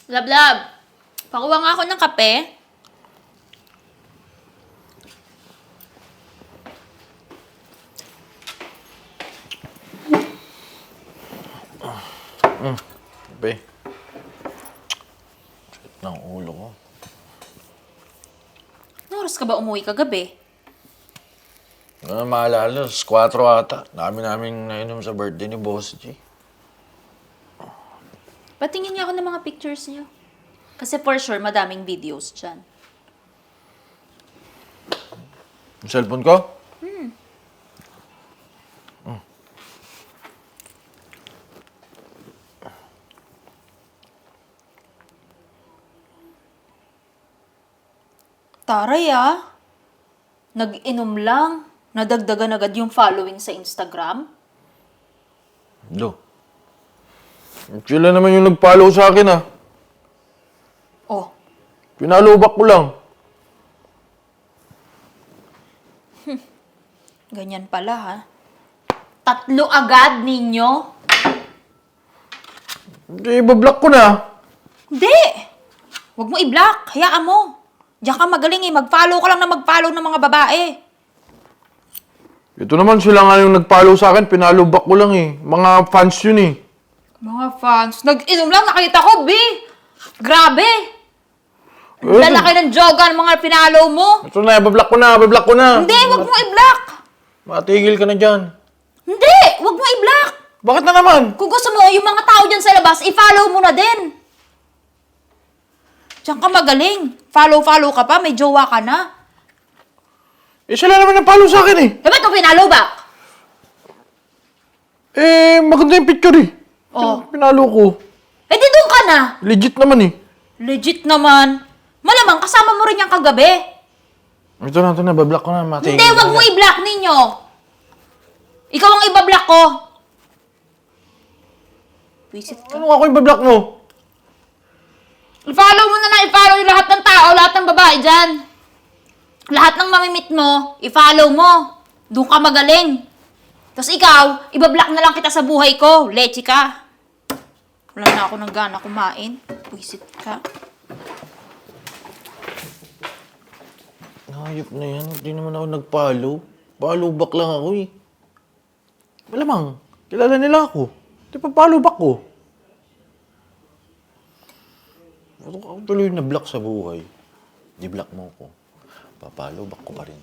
Lab, pakuha nga ako ng kape. Be. Sakit ng ulo ko. Anong oras ka ba umuwi kagabi? Ano na maalala? 4 ata. Dami namin nainom sa birthday ni Boss G. Patingin niya ako ng mga pictures niyo. Kasi for sure, madaming videos dyan. Yung cellphone ko? Taray Nag-inom lang. Nadagdagan agad yung following sa Instagram. Do. Sila naman yung nag-follow sa akin Oh, Pinalubak ko lang. ganyan pala ha. 3 agad ninyo? Hindi, ibablock ko na. Hindi! Huwag mo i-block. Hayaan mo. Diyan ka magaling Mag-follow ka lang na mag-follow ng mga babae. Ito naman sila nga yung nag-follow sa akin. Pinalubak ko lang Mga fans yun Mga fans, nag-inom lang, nakita ko, B! Grabe! Ang Eh, lalaki ng joga ng mga pinalo mo. Ito na, ibablock ko na. Hindi, wag mo i-block! Matigil ka na dyan. Hindi, wag mo i-block! Bakit na naman? Kung gusto mo, yung mga tao dyan sa labas, i-follow mo na din. Diyan ka magaling. Follow ka pa, may jowa ka na. Sila naman nag-follow sa akin Eh, ba't mo pinalo back? Maganda yung picture Oh. Pinalo ko. Eh, di doon ka na. Legit naman Legit naman. Malamang, kasama mo rin yung kagabi. Ito na, bablock ko na. Matigil Hindi, wag mo i-block ninyo. Ikaw ang i-block ko. Visit ka. Ano ako yung bablock mo? I-follow mo na i-follow yung lahat ng tao, lahat ng babae dyan. Lahat ng mamimit mo, i-follow mo. Doon ka magaling. Tapos ikaw, ibablock na lang kita sa buhay ko. Leche ka. Wala na ako ng gana kumain. Visit ka. Hayop na yan. Hindi naman ako nag-follow. Follow back lang ako Malamang, kilala nila ako. Di pa follow back ko. Ako tuloy na block sa buhay. Di-block mo ko. Pa-follow back ko pa rin.